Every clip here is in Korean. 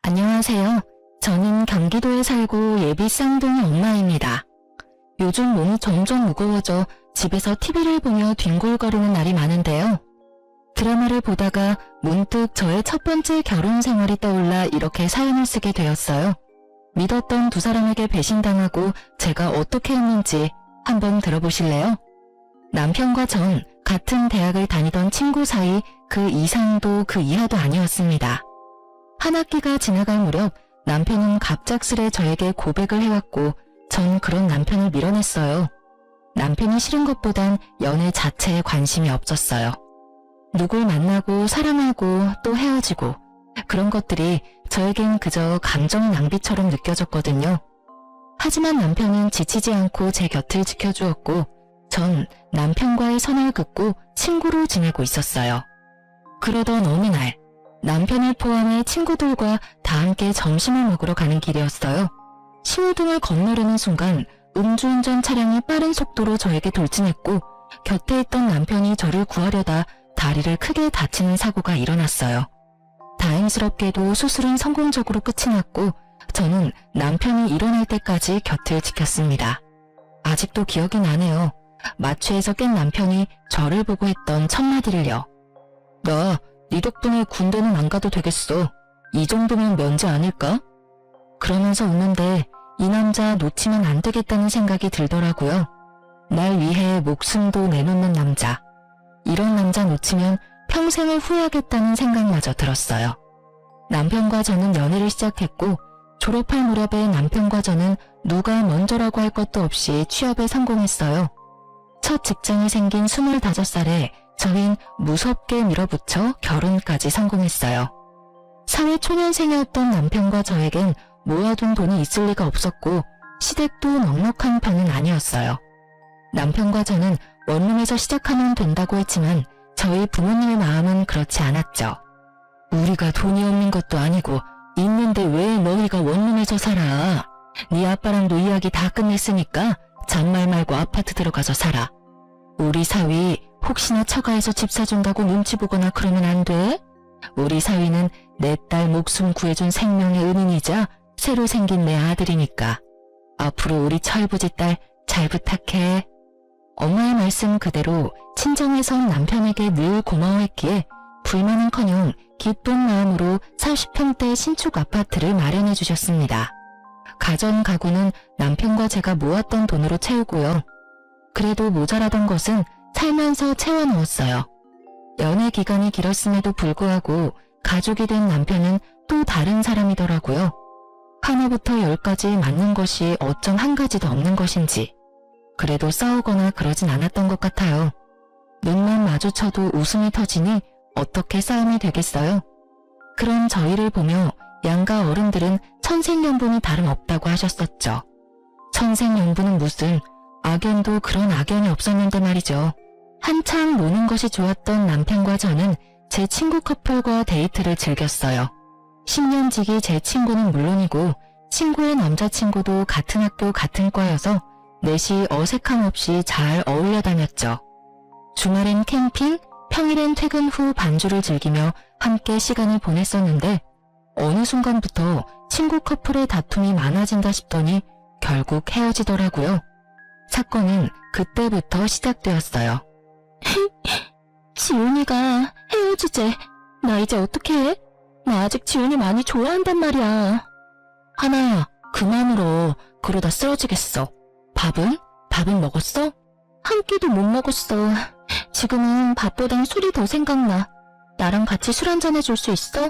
안녕하세요. 저는 경기도에 살고 예비 쌍둥이 엄마입니다. 요즘 몸이 점점 무거워져 집에서 TV를 보며 뒹굴거리는 날이 많은데요. 드라마를 보다가 문득 저의 첫 번째 결혼 생활이 떠올라 이렇게 사연을 쓰게 되었어요. 믿었던 두 사람에게 배신당하고 제가 어떻게 했는지 한번 들어보실래요? 남편과 전 같은 대학을 다니던 친구 사이 그 이상도 그 이하도 아니었습니다. 한 학기가 지나갈 무렵 남편은 갑작스레 저에게 고백을 해왔고 전 그런 남편을 밀어냈어요. 남편이 싫은 것보단 연애 자체에 관심이 없었어요. 누굴 만나고 사랑하고 또 헤어지고 그런 것들이 저에겐 그저 감정 낭비처럼 느껴졌거든요. 하지만 남편은 지치지 않고 제 곁을 지켜주었고 전 남편과의 선을 긋고 친구로 지내고 있었어요. 그러던 어느 날 남편을 포함해 친구들과 다 함께 점심을 먹으러 가는 길이었어요. 신호등을 건너려는 순간 음주운전 차량이 빠른 속도로 저에게 돌진했고 곁에 있던 남편이 저를 구하려다 다리를 크게 다치는 사고가 일어났어요. 다행스럽게도 수술은 성공적으로 끝이 났고 저는 남편이 일어날 때까지 곁을 지켰습니다. 아직도 기억이 나네요. 마취에서 깬 남편이 저를 보고 했던 첫 마디를요. 나 네 덕분에 군대는 안 가도 되겠어. 이 정도면 면제 아닐까? 그러면서 웃는데 이 남자 놓치면 안 되겠다는 생각이 들더라고요. 날 위해 목숨도 내놓는 남자. 이런 남자 놓치면 평생을 후회하겠다는 생각마저 들었어요. 남편과 저는 연애를 시작했고 졸업할 무렵에 남편과 저는 누가 먼저라고 할 것도 없이 취업에 성공했어요. 첫 직장이 생긴 25살에 저는 무섭게 밀어붙여 결혼까지 성공했어요. 사회초년생이었던 남편과 저에겐 모아둔 돈이 있을 리가 없었고 시댁도 넉넉한 편은 아니었어요. 남편과 저는 원룸에서 시작하면 된다고 했지만 저희 부모님의 마음은 그렇지 않았죠. 우리가 돈이 없는 것도 아니고 있는데 왜 너희가 원룸에서 살아? 네 아빠랑도 이야기 다 끝냈으니까 잔말 말고 아파트 들어가서 살아. 우리 사위 혹시나 처가에서 집 사준다고 눈치 보거나 그러면 안 돼? 우리 사위는 내 딸 목숨 구해준 생명의 은인이자 새로 생긴 내 아들이니까. 앞으로 우리 철부지 딸 잘 부탁해. 엄마의 말씀 그대로 친정에선 남편에게 늘 고마워했기에 불만은커녕 기쁜 마음으로 40평대 신축 아파트를 마련해 주셨습니다. 가전 가구는 남편과 제가 모았던 돈으로 채우고요. 그래도 모자라던 것은 살면서 채워 넣었어요. 연애 기간이 길었음에도 불구하고 가족이 된 남편은 또 다른 사람이더라고요. 하나부터 10까지 맞는 것이 어쩜 한 가지도 없는 것인지. 그래도 싸우거나 그러진 않았던 것 같아요. 눈만 마주쳐도 웃음이 터지니 어떻게 싸움이 되겠어요? 그런 저희를 보며 양가 어른들은 천생연분이 다름없다고 하셨었죠. 천생연분은 무슨, 악연도 그런 악연이 없었는데 말이죠. 한창 노는 것이 좋았던 남편과 저는 제 친구 커플과 데이트를 즐겼어요. 10년 지기 제 친구는 물론이고 친구의 남자친구도 같은 학교 같은 과여서 넷이 어색함 없이 잘 어울려 다녔죠. 주말엔 캠핑, 평일엔 퇴근 후 반주를 즐기며 함께 시간을 보냈었는데 어느 순간부터 친구 커플의 다툼이 많아진다 싶더니 결국 헤어지더라고요. 사건은 그때부터 시작되었어요. 지훈이가 헤어지재. 나 이제 어떻게 해? 나 아직 지훈이 많이 좋아한단 말이야. 하나야, 그만 울어. 그러다 쓰러지겠어. 밥은? 밥은 먹었어? 한 끼도 못 먹었어. 지금은 밥보단 술이 더 생각나. 나랑 같이 술 한잔 해줄 수 있어?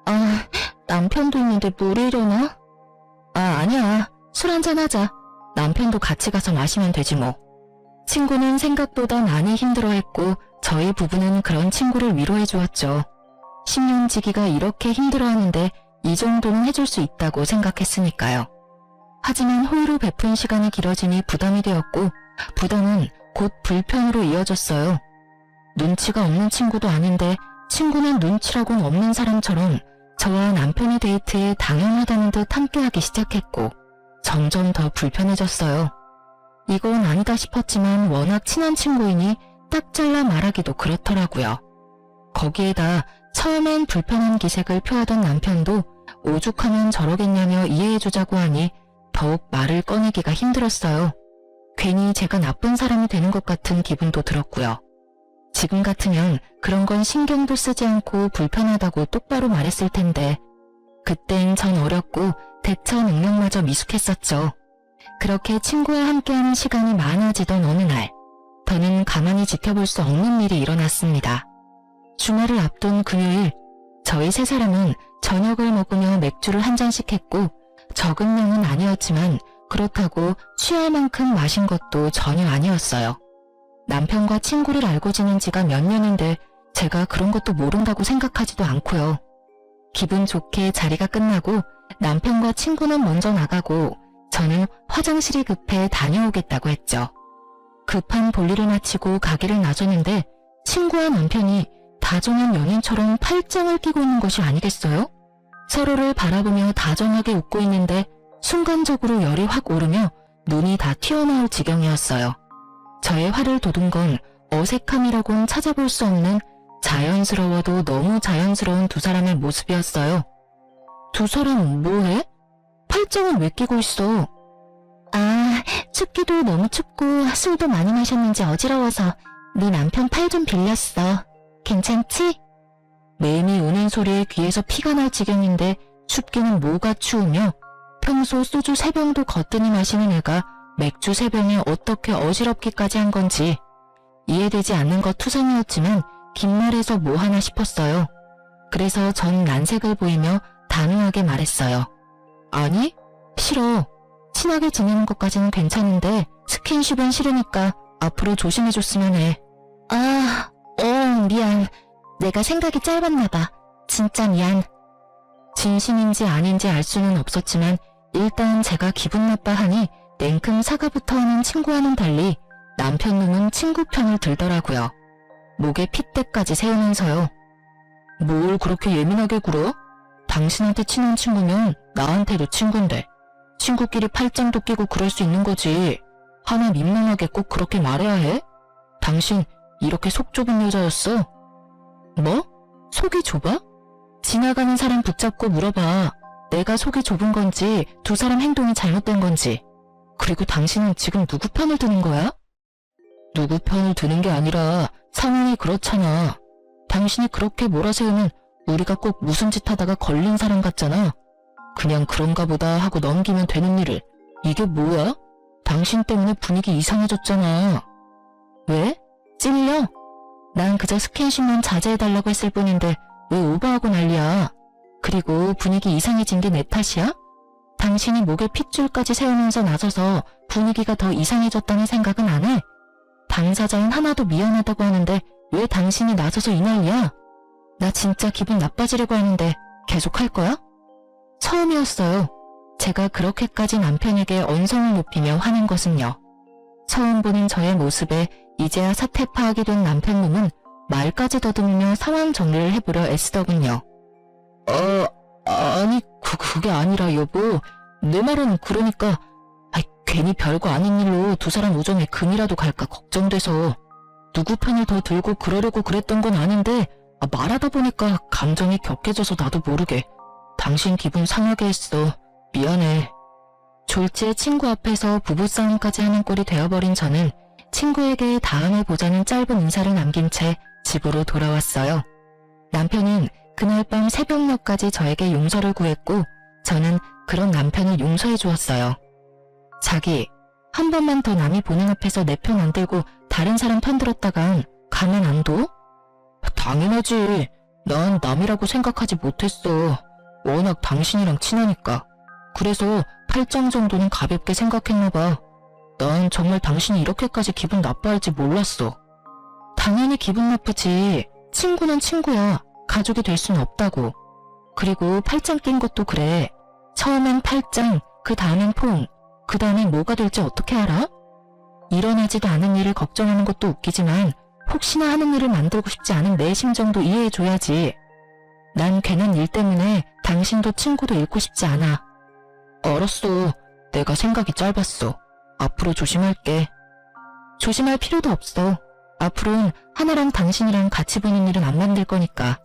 아, 남편도 있는데 뭘 이러나? 아, 아니야. 술 한잔 하자. 남편도 같이 가서 마시면 되지 뭐. 친구는 생각보다 많이 힘들어했고 저희 부부는 그런 친구를 위로해 주었죠. 10년 지기가 이렇게 힘들어하는데 이 정도는 해줄 수 있다고 생각했으니까요. 하지만 호의로 베푼 시간이 길어지니 부담이 되었고 부담은 곧 불편으로 이어졌어요. 눈치가 없는 친구도 아닌데 친구는 눈치라곤 없는 사람처럼 저와 남편의 데이트에 당연하다는 듯 함께하기 시작했고 점점 더 불편해졌어요. 이건 아니다 싶었지만 워낙 친한 친구이니 딱 잘라 말하기도 그렇더라고요. 거기에다 처음엔 불편한 기색을 표하던 남편도 오죽하면 저러겠냐며 이해해주자고 하니 더욱 말을 꺼내기가 힘들었어요. 괜히 제가 나쁜 사람이 되는 것 같은 기분도 들었고요. 지금 같으면 그런 건 신경도 쓰지 않고 불편하다고 똑바로 말했을 텐데 그땐 전 어렸고 대처 능력마저 미숙했었죠. 그렇게 친구와 함께하는 시간이 많아지던 어느 날 더는 가만히 지켜볼 수 없는 일이 일어났습니다. 주말을 앞둔 금요일 저희 세 사람은 저녁을 먹으며 맥주를 한 잔씩 했고 적은 양은 아니었지만 그렇다고 취할 만큼 마신 것도 전혀 아니었어요. 남편과 친구를 알고 지낸 지가 몇 년인데 제가 그런 것도 모른다고 생각하지도 않고요. 기분 좋게 자리가 끝나고 남편과 친구는 먼저 나가고 저는 화장실이 급해 다녀오겠다고 했죠. 급한 볼일을 마치고 가기를 나섰는데 친구와 남편이 다정한 연인처럼 팔짱을 끼고 있는 것이 아니겠어요? 서로를 바라보며 다정하게 웃고 있는데 순간적으로 열이 확 오르며 눈이 다 튀어나올 지경이었어요. 저의 화를 돋운 건 어색함이라고는 찾아볼 수 없는 자연스러워도 너무 자연스러운 두 사람의 모습이었어요. 두 사람 뭐해? 팔짱을 왜 끼고 있어? 아, 춥기도 너무 춥고 술도 많이 마셨는지 어지러워서 네 남편 팔 좀 빌렸어. 괜찮지? 매미 우는 소리에 귀에서 피가 날 지경인데 춥기는 뭐가 추우며 평소 소주 3병도 거뜬히 마시는 애가 맥주 3병에 어떻게 어지럽기까지 한 건지 이해되지 않는 것 투성이었지만 긴 말에서 뭐 하나 싶었어요. 그래서 전 난색을 보이며 단호하게 말했어요. 아니, 싫어. 친하게 지내는 것까지는 괜찮은데 스킨십은 싫으니까 앞으로 조심해줬으면 해. 아, 미안. 내가 생각이 짧았나 봐. 진짜 미안. 진심인지 아닌지 알 수는 없었지만 일단 제가 기분 나빠하니 냉큼 사과부터 하는 친구와는 달리 남편 놈은 친구 편을 들더라고요. 목에 핏대까지 세우면서요. 뭘 그렇게 예민하게 굴어? 당신한테 친한 친구면 나한테도 친구인데 친구끼리 팔짱도 끼고 그럴 수 있는 거지. 하나 민망하게 꼭 그렇게 말해야 해? 당신 이렇게 속 좁은 여자였어? 뭐? 속이 좁아? 지나가는 사람 붙잡고 물어봐. 내가 속이 좁은 건지 두 사람 행동이 잘못된 건지. 그리고 당신은 지금 누구 편을 드는 거야? 누구 편을 드는 게 아니라 상황이 그렇잖아. 당신이 그렇게 몰아세우면 우리가 꼭 무슨 짓 하다가 걸린 사람 같잖아. 그냥 그런가 보다 하고 넘기면 되는 일을. 이게 뭐야? 당신 때문에 분위기 이상해졌잖아. 왜? 찔려? 난 그저 스킨십만 자제해달라고 했을 뿐인데 왜 오버하고 난리야. 그리고 분위기 이상해진 게 내 탓이야? 당신이 목에 핏줄까지 세우면서 나서서 분위기가 더 이상해졌다는 생각은 안 해? 당사자인 하나도 미안하다고 하는데 왜 당신이 나서서 이 난리야? 나 진짜 기분 나빠지려고 하는데 계속 할 거야? 처음이었어요. 제가 그렇게까지 남편에게 언성을 높이며 화낸 것은요. 처음 보는 저의 모습에 이제야 사태 파악이 된 남편 놈은 말까지 더듬으며 상황 정리를 해보려 애쓰더군요. 아니 그게 아니라 여보. 내 말은 그러니까 괜히 별거 아닌 일로 두 사람 우정에 금이라도 갈까 걱정돼서 누구 편을 더 들고 그러려고 그랬던 건 아닌데 말하다 보니까 감정이 격해져서 나도 모르게 당신 기분 상하게 했어. 미안해. 졸지에 친구 앞에서 부부싸움까지 하는 꼴이 되어버린 저는 친구에게 다음에 보자는 짧은 인사를 남긴 채 집으로 돌아왔어요. 남편은 그날 밤 새벽녘까지 저에게 용서를 구했고 저는 그런 남편을 용서해 주었어요. 자기, 한 번만 더 남이 보는 앞에서 내 편 안 들고 다른 사람 편 들었다간 가만 안 둬? 당연하지. 난 남이라고 생각하지 못했어. 워낙 당신이랑 친하니까. 그래서 팔짱 정도는 가볍게 생각했나 봐. 난 정말 당신이 이렇게까지 기분 나빠할지 몰랐어. 당연히 기분 나쁘지. 친구는 친구야. 가족이 될 순 없다고. 그리고 팔짱 낀 것도 그래. 처음엔 팔짱, 그 다음엔 폰, 그 다음엔 뭐가 될지 어떻게 알아? 일어나지도 않은 일을 걱정하는 것도 웃기지만 혹시나 하는 일을 만들고 싶지 않은 내 심정도 이해해줘야지. 난 괜한 일 때문에 당신도 친구도 잃고 싶지 않아. 알았어. 내가 생각이 짧았어. 앞으로 조심할게. 조심할 필요도 없어. 앞으로는 하나랑 당신이랑 같이 보는 일은 안 만들 거니까.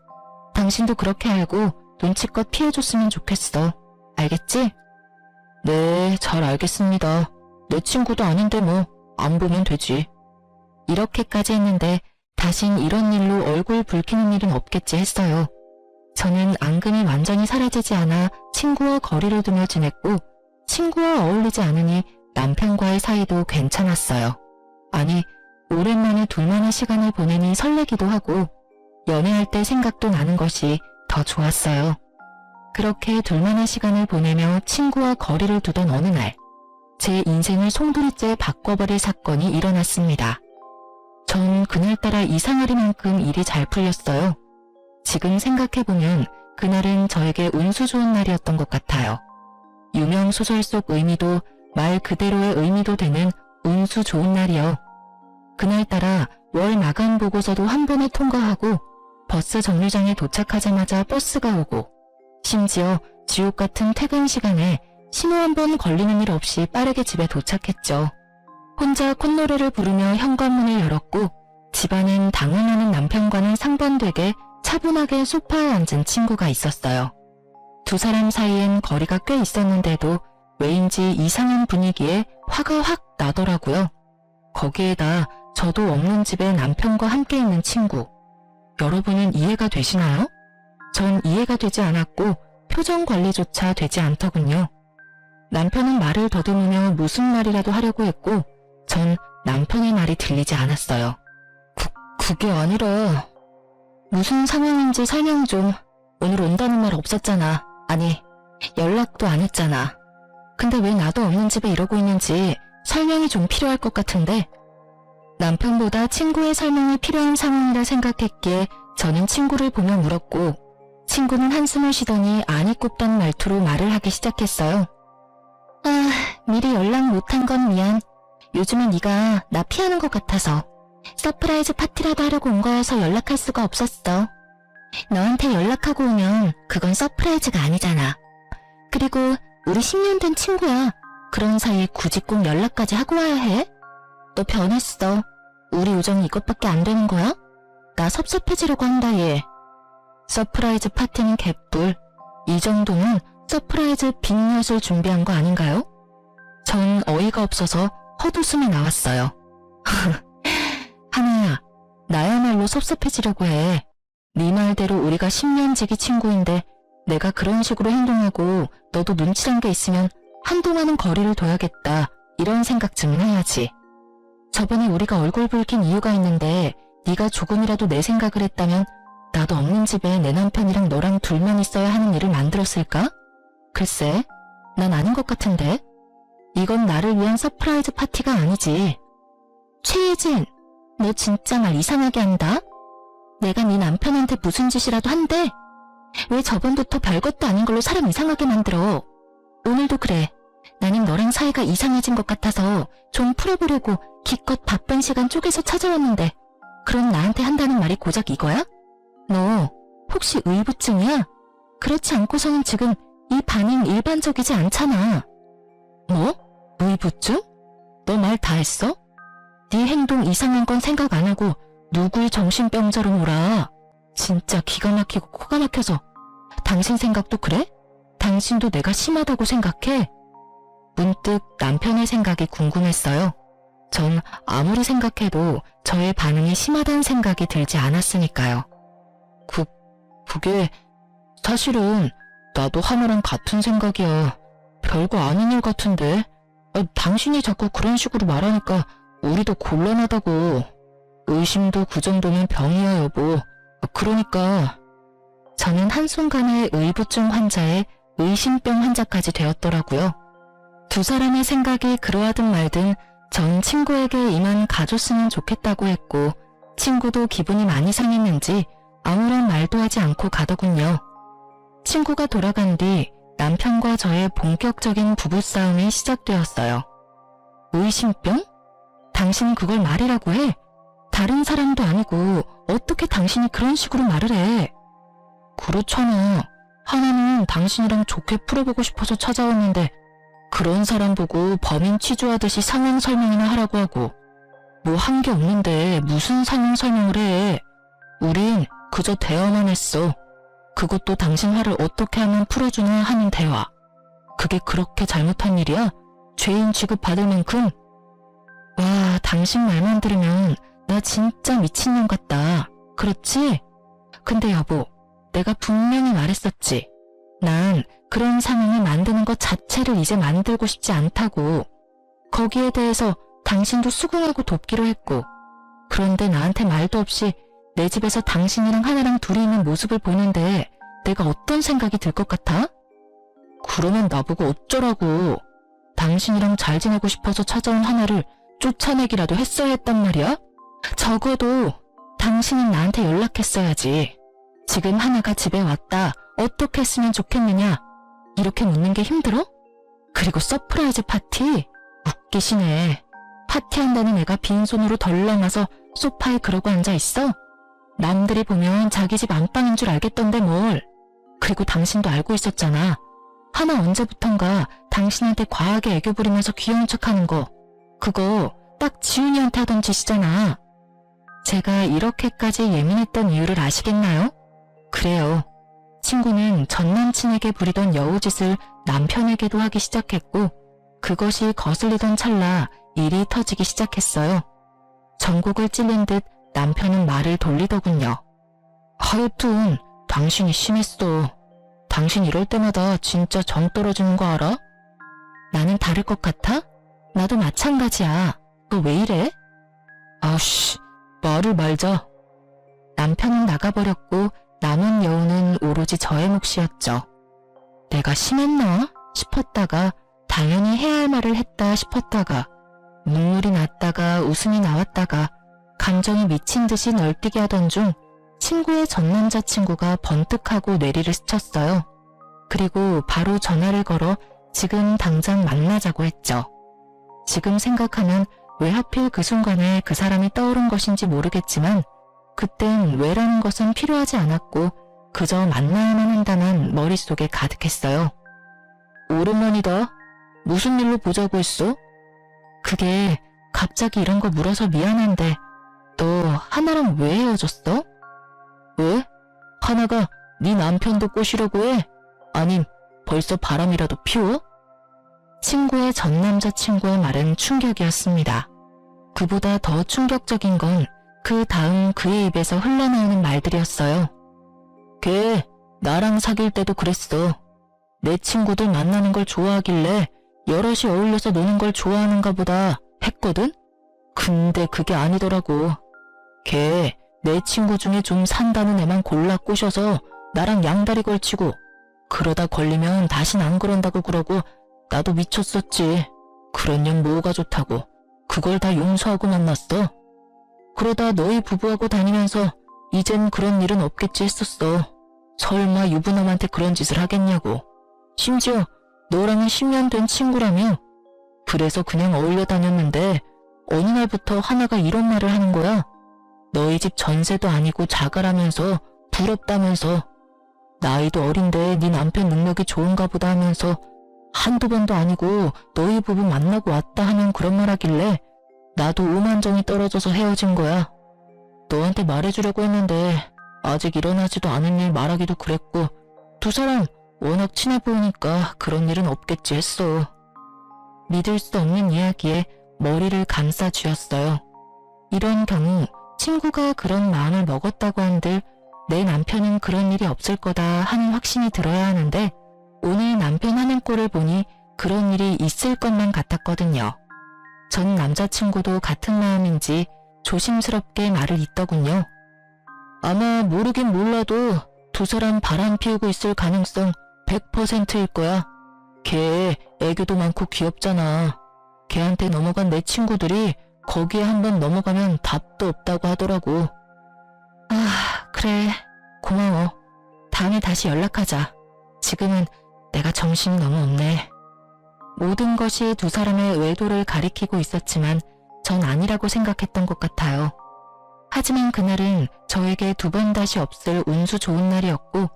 당신도 그렇게 알고 눈치껏 피해줬으면 좋겠어. 알겠지? 네, 잘 알겠습니다. 내 친구도 아닌데 뭐 안 보면 되지. 이렇게까지 했는데 다신 이런 일로 얼굴 붉히는 일은 없겠지 했어요. 저는 앙금이 완전히 사라지지 않아 친구와 거리를 두며 지냈고 친구와 어울리지 않으니 남편과의 사이도 괜찮았어요. 아니, 오랜만에 둘만의 시간을 보내니 설레기도 하고 연애할 때 생각도 나는 것이 더 좋았어요. 그렇게 둘만의 시간을 보내며 친구와 거리를 두던 어느 날, 제 인생을 송두리째 바꿔버릴 사건이 일어났습니다. 전 그날따라 이상하리만큼 일이 잘 풀렸어요. 지금 생각해보면 그날은 저에게 운수 좋은 날이었던 것 같아요. 유명 소설 속 의미도 말 그대로의 의미도 되는 운수 좋은 날이요. 그날따라 월 마감 보고서도 한 번에 통과하고 버스 정류장에 도착하자마자 버스가 오고 심지어 지옥 같은 퇴근 시간에 신호 한 번 걸리는 일 없이 빠르게 집에 도착했죠. 혼자 콧노래를 부르며 현관문을 열었고 집안엔 당황하는 남편과는 상반되게 차분하게 소파에 앉은 친구가 있었어요. 두 사람 사이엔 거리가 꽤 있었는데도 왜인지 이상한 분위기에 화가 확 나더라고요. 거기에다 저도 없는 집에 남편과 함께 있는 친구. 여러분은 이해가 되시나요? 전 이해가 되지 않았고 표정 관리조차 되지 않더군요. 남편은 말을 더듬으며 무슨 말이라도 하려고 했고 전 남편의 말이 들리지 않았어요. 그게 아니라 무슨 상황인지 설명 좀. 오늘 온다는 말 없었잖아. 아니, 연락도 안 했잖아. 근데 왜 나도 없는 집에 이러고 있는지 설명이 좀 필요할 것 같은데. 남편보다 친구의 설명이 필요한 상황이라 생각했기에 저는 친구를 보며 물었고 친구는 한숨을 쉬더니 아니 꼽던 말투로 말을 하기 시작했어요. 미리 연락 못한 건 미안. 요즘은 네가 나 피하는 것 같아서 서프라이즈 파티라도 하려고 온 거여서 연락할 수가 없었어. 너한테 연락하고 오면 그건 서프라이즈가 아니잖아. 그리고 우리 10년 된 친구야. 그런 사이에 굳이 꼭 연락까지 하고 와야 해? 너 변했어. 우리 우정이 이것밖에 안 되는 거야? 나 섭섭해지려고 한다 얘. 서프라이즈 파티는 개뿔. 이 정도면 서프라이즈 빅엿을 준비한 거 아닌가요? 전 어이가 없어서 헛웃음이 나왔어요. 하나야, 나야말로 섭섭해지려고 해. 네 말대로 우리가 10년 지기 친구인데 내가 그런 식으로 행동하고 너도 눈치란 게 있으면 한동안은 거리를 둬야겠다. 이런 생각쯤은 해야지. 저번에 우리가 얼굴 붉힌 이유가 있는데 네가 조금이라도 내 생각을 했다면 나도 없는 집에 내 남편이랑 너랑 둘만 있어야 하는 일을 만들었을까? 글쎄, 난 아닌 것 같은데. 이건 나를 위한 서프라이즈 파티가 아니지. 최혜진, 너 진짜 말 이상하게 한다? 내가 네 남편한테 무슨 짓이라도 한대? 왜 저번부터 별것도 아닌 걸로 사람 이상하게 만들어? 오늘도 그래. 나는 너랑 사이가 이상해진 것 같아서 좀 풀어보려고 기껏 바쁜 시간 쪼개서 찾아왔는데 그럼 나한테 한다는 말이 고작 이거야? 너 혹시 의부증이야? 그렇지 않고서는 지금 이 반응 일반적이지 않잖아. 뭐? 의부증? 너 말 다 했어? 네 행동 이상한 건 생각 안 하고 누굴 정신병자로 몰아. 진짜 기가 막히고 코가 막혀서. 당신 생각도 그래? 당신도 내가 심하다고 생각해? 문득 남편의 생각이 궁금했어요. 전 아무리 생각해도 저의 반응이 심하다는 생각이 들지 않았으니까요. 그게 사실은 나도 하나랑 같은 생각이야. 별거 아닌 일 같은데. 당신이 자꾸 그런 식으로 말하니까 우리도 곤란하다고. 의심도 그 정도면 병이야 여보. 그러니까. 저는 한순간에 의부증 환자에 의심병 환자까지 되었더라고요. 두 사람의 생각이 그러하든 말든 전 친구에게 이만 가줬으면 좋겠다고 했고 친구도 기분이 많이 상했는지 아무런 말도 하지 않고 가더군요. 친구가 돌아간 뒤 남편과 저의 본격적인 부부싸움이 시작되었어요. 의심병? 당신이 그걸 말이라고 해? 다른 사람도 아니고 어떻게 당신이 그런 식으로 말을 해? 그렇잖아. 하나는 당신이랑 좋게 풀어보고 싶어서 찾아왔는데 그런 사람 보고 범인 취조하듯이 상황 설명이나 하라고 하고 뭐 한 게 없는데 무슨 상황 설명을 해. 우린 그저 대화만 했어. 그것도 당신 화를 어떻게 하면 풀어주나 하는 대화. 그게 그렇게 잘못한 일이야? 죄인 취급받을 만큼? 와, 당신 말만 들으면 나 진짜 미친년 같다. 그렇지? 근데 여보, 내가 분명히 말했었지. 난 그런 상황을 만드는 것 자체를 이제 만들고 싶지 않다고. 거기에 대해서 당신도 수긍하고 돕기로 했고. 그런데 나한테 말도 없이 내 집에서 당신이랑 하나랑 둘이 있는 모습을 보는데 내가 어떤 생각이 들 것 같아? 그러면 나보고 어쩌라고. 당신이랑 잘 지내고 싶어서 찾아온 하나를 쫓아내기라도 했어야 했단 말이야? 적어도 당신은 나한테 연락했어야지. 지금 하나가 집에 왔다. 어떻게 했으면 좋겠느냐? 이렇게 묻는 게 힘들어? 그리고 서프라이즈 파티? 웃기시네. 파티한다는 애가 빈손으로 덜렁아서 소파에 그러고 앉아있어? 남들이 보면 자기 집 안방인 줄 알겠던데 뭘. 그리고 당신도 알고 있었잖아. 하나 언제부턴가 당신한테 과하게 애교 부리면서 귀여운 척하는 거. 그거 딱 지훈이한테 하던 짓이잖아. 제가 이렇게까지 예민했던 이유를 아시겠나요? 그래요. 친구는 전 남친에게 부리던 여우짓을 남편에게도 하기 시작했고 그것이 거슬리던 찰나 일이 터지기 시작했어요. 전곡을 찔린 듯 남편은 말을 돌리더군요. 하여튼 당신이 심했어. 당신 이럴 때마다 진짜 정 떨어지는 거 알아? 나는 다를 것 같아? 나도 마찬가지야. 너 왜 이래? 아우씨, 말을 말자. 남편은 나가버렸고 남은 여우는 오로지 저의 몫이었죠. 내가 심했나 싶었다가 당연히 해야 할 말을 했다 싶었다가 눈물이 났다가 웃음이 나왔다가 감정이 미친 듯이 널뛰게 하던 중 친구의 전 남자친구가 번뜩하고 뇌리를 스쳤어요. 그리고 바로 전화를 걸어 지금 당장 만나자고 했죠. 지금 생각하면 왜 하필 그 순간에 그 사람이 떠오른 것인지 모르겠지만 그땐 왜라는 것은 필요하지 않았고 그저 만나야만 한다만 머릿속에 가득했어요. 오랜만이다. 무슨 일로 보자고 했어? 그게 갑자기 이런 거 물어서 미안한데 너 하나랑 왜 헤어졌어? 왜? 하나가 네 남편도 꼬시려고 해? 아님 벌써 바람이라도 피워? 친구의 전 남자친구의 말은 충격이었습니다. 그보다 더 충격적인 건 그 다음 그의 입에서 흘러나오는 말들이었어요. 걔 나랑 사귈 때도 그랬어. 내 친구들 만나는 걸 좋아하길래 여럿이 어울려서 노는 걸 좋아하는가 보다 했거든? 근데 그게 아니더라고. 걔 내 친구 중에 좀 산다는 애만 골라 꼬셔서 나랑 양다리 걸치고 그러다 걸리면 다신 안 그런다고 그러고 나도 미쳤었지. 그런 년 뭐가 좋다고. 그걸 다 용서하고 만났어. 그러다 너희 부부하고 다니면서 이젠 그런 일은 없겠지 했었어. 설마 유부남한테 그런 짓을 하겠냐고. 심지어 너랑은 10년 된 친구라며. 그래서 그냥 어울려 다녔는데 어느 날부터 하나가 이런 말을 하는 거야. 너희 집 전세도 아니고 자가라면서 부럽다면서. 나이도 어린데 네 남편 능력이 좋은가 보다 하면서 한두 번도 아니고 너희 부부 만나고 왔다 하면 그런 말 하길래 나도 오만정이 떨어져서 헤어진 거야. 너한테 말해주려고 했는데 아직 일어나지도 않은 일 말하기도 그랬고 두 사람 워낙 친해 보이니까 그런 일은 없겠지 했어. 믿을 수 없는 이야기에 머리를 감싸 쥐었어요. 이런 경우 친구가 그런 마음을 먹었다고 한들 내 남편은 그런 일이 없을 거다 하는 확신이 들어야 하는데 오늘 남편 하는 꼴을 보니 그런 일이 있을 것만 같았거든요. 전 남자친구도 같은 마음인지 조심스럽게 말을 잇더군요. 아마 모르긴 몰라도 두 사람 바람 피우고 있을 가능성 100%일 거야. 걔 애교도 많고 귀엽잖아. 걔한테 넘어간 내 친구들이 거기에 한번 넘어가면 답도 없다고 하더라고. 아, 그래. 고마워. 다음에 다시 연락하자. 지금은 내가 정신이 너무 없네. 모든 것이 두 사람의 외도를 가리키고 있었지만 전 아니라고 생각했던 것 같아요. 하지만 그날은 저에게 두 번 다시 없을 운수 좋은 날이었고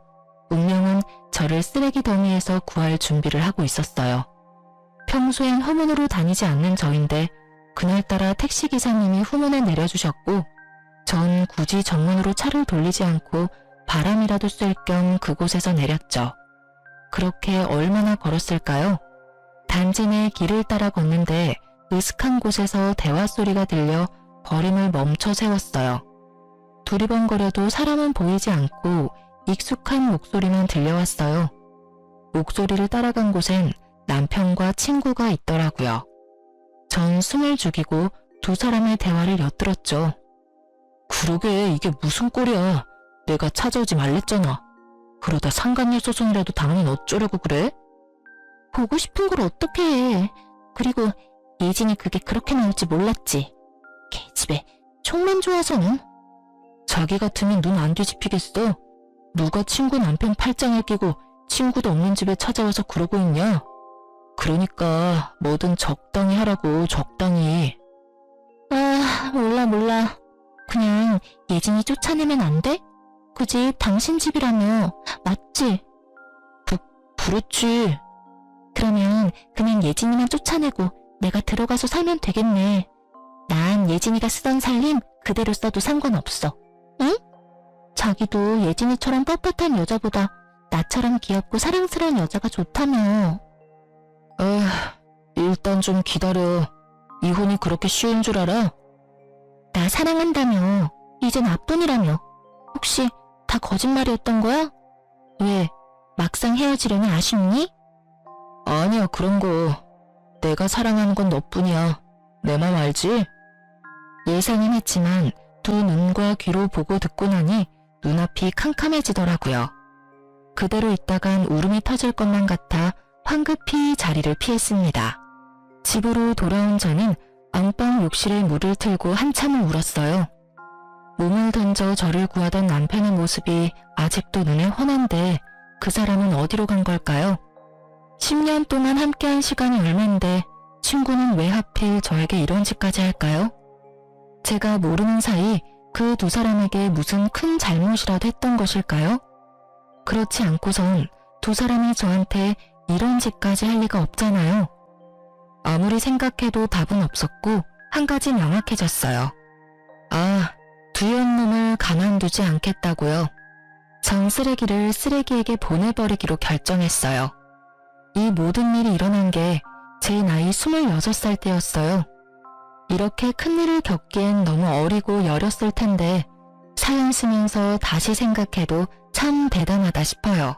운명은 저를 쓰레기 더미에서 구할 준비를 하고 있었어요. 평소엔 후문으로 다니지 않는 저인데 그날따라 택시기사님이 후문에 내려주셨고 전 굳이 정문으로 차를 돌리지 않고 바람이라도 쐴 겸 그곳에서 내렸죠. 그렇게 얼마나 걸었을까요? 단지 내 길을 따라 걷는데 으슥한 곳에서 대화 소리가 들려 걸음을 멈춰 세웠어요. 두리번거려도 사람은 보이지 않고 익숙한 목소리만 들려왔어요. 목소리를 따라간 곳엔 남편과 친구가 있더라고요. 전 숨을 죽이고 두 사람의 대화를 엿들었죠. 그러게 이게 무슨 꼴이야. 내가 찾아오지 말랬잖아. 그러다 상간녀 소송이라도 당하면 어쩌려고 그래? 보고 싶은 걸 어떻게 해. 그리고 예진이 그게 그렇게 나올지 몰랐지. 개집애 총만 좋아서는. 자기 같으면 눈 안 뒤집히겠어. 누가 친구 남편 팔짱을 끼고 친구도 없는 집에 찾아와서 그러고 있냐? 그러니까 뭐든 적당히 하라고, 적당히. 아, 몰라. 그냥 예진이 쫓아내면 안 돼? 그 집 당신 집이라며. 맞지? 그렇지. 그러면 그냥 예진이만 쫓아내고 내가 들어가서 살면 되겠네. 난 예진이가 쓰던 살림 그대로 써도 상관없어. 응? 자기도 예진이처럼 뻣뻣한 여자보다 나처럼 귀엽고 사랑스러운 여자가 좋다며. 일단 좀 기다려. 이혼이 그렇게 쉬운 줄 알아? 나 사랑한다며. 이젠 나뿐이라며. 혹시 다 거짓말이었던 거야? 왜? 막상 헤어지려니 아쉽니? 아니야, 그런 거. 내가 사랑하는 건 너뿐이야. 내 맘 알지? 예상은 했지만 두 눈과 귀로 보고 듣고 나니 눈앞이 캄캄해지더라고요. 그대로 있다간 울음이 터질 것만 같아 황급히 자리를 피했습니다. 집으로 돌아온 저는 안방 욕실에 물을 틀고 한참을 울었어요. 몸을 던져 저를 구하던 남편의 모습이 아직도 눈에 훤한데 그 사람은 어디로 간 걸까요? 10년 동안 함께한 시간이 얼만데 친구는 왜 하필 저에게 이런 짓까지 할까요? 제가 모르는 사이 그 두 사람에게 무슨 큰 잘못이라도 했던 것일까요? 그렇지 않고선 두 사람이 저한테 이런 짓까지 할 리가 없잖아요. 아무리 생각해도 답은 없었고 한 가지 명확해졌어요. 아, 두연 놈을 가만두지 않겠다고요. 전 쓰레기를 쓰레기에게 보내버리기로 결정했어요. 이 모든 일이 일어난 게 제 나이 26살 때였어요. 이렇게 큰일을 겪기엔 너무 어리고 여렸을 텐데 사연 쓰면서 다시 생각해도 참 대단하다 싶어요.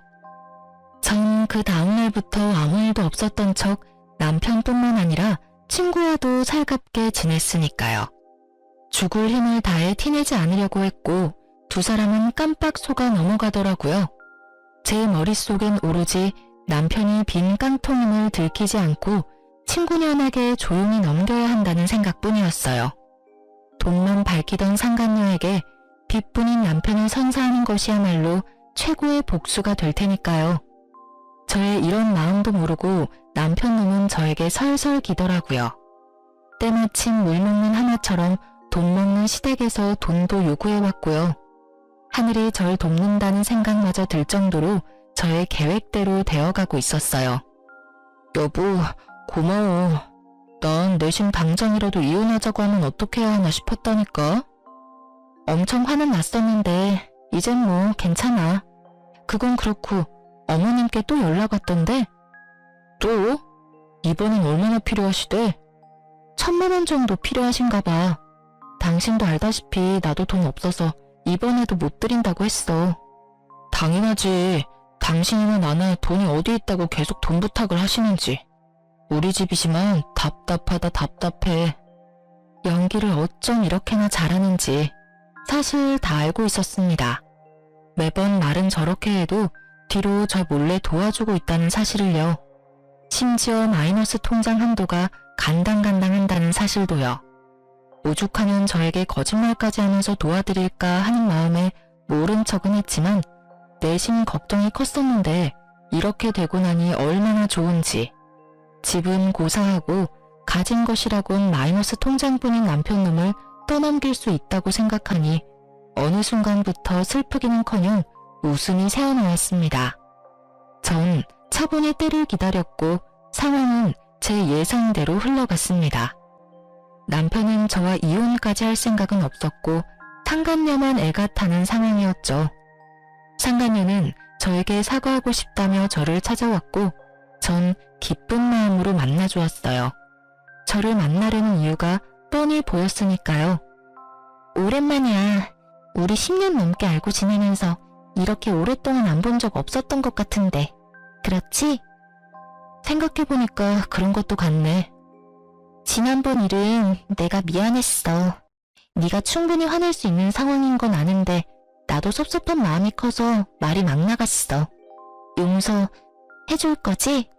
전 그 다음날부터 아무 일도 없었던 척 남편뿐만 아니라 친구와도 살갑게 지냈으니까요. 죽을 힘을 다해 티내지 않으려고 했고 두 사람은 깜빡 속아 넘어가더라고요. 제 머릿속엔 오로지 남편이 빈 깡통임을 들키지 않고 친구년에게 조용히 넘겨야 한다는 생각뿐이었어요. 돈만 밝히던 상간녀에게 빚뿐인 남편을 선사하는 것이야말로 최고의 복수가 될 테니까요. 저의 이런 마음도 모르고 남편 놈은 저에게 설설 기더라고요. 때마침 물 먹는 하마처럼 돈 먹는 시댁에서 돈도 요구해왔고요. 하늘이 절 돕는다는 생각마저 들 정도로 저의 계획대로 되어가고 있었어요. 여보, 고마워. 난 내심 당장이라도 이혼하자고 하면 어떻게 해야 하나 싶었다니까. 엄청 화는 났었는데 이젠 뭐 괜찮아. 그건 그렇고 어머님께 또 연락 왔던데. 또? 이번엔 얼마나 필요하시대? 1,000만 원 정도 필요하신가 봐. 당신도 알다시피 나도 돈 없어서 이번에도 못 드린다고 했어. 당연하지. 당신이나 나나 돈이 어디 있다고 계속 돈 부탁을 하시는지. 우리 집이지만 답답하다 답답해. 연기를 어쩜 이렇게나 잘하는지 사실 다 알고 있었습니다. 매번 말은 저렇게 해도 뒤로 저 몰래 도와주고 있다는 사실을요. 심지어 마이너스 통장 한도가 간당간당한다는 사실도요. 오죽하면 저에게 거짓말까지 하면서 도와드릴까 하는 마음에 모른 척은 했지만 내심 걱정이 컸었는데 이렇게 되고 나니 얼마나 좋은지. 집은 고사하고 가진 것이라곤 마이너스 통장뿐인 남편놈을 떠넘길 수 있다고 생각하니 어느 순간부터 슬프기는커녕 웃음이 새어나왔습니다. 전 차분히 때를 기다렸고 상황은 제 예상대로 흘러갔습니다. 남편은 저와 이혼까지 할 생각은 없었고 상간녀만 애가 타는 상황이었죠. 상간녀는 저에게 사과하고 싶다며 저를 찾아왔고 전 기쁜 마음으로 만나주었어요. 저를 만나려는 이유가 뻔히 보였으니까요. 오랜만이야. 우리 10년 넘게 알고 지내면서 이렇게 오랫동안 안 본 적 없었던 것 같은데. 그렇지? 생각해보니까 그런 것도 같네. 지난번 일은 내가 미안했어. 네가 충분히 화낼 수 있는 상황인 건 아는데 나도 섭섭한 마음이 커서 말이 막 나갔어. 용서해줄 거지?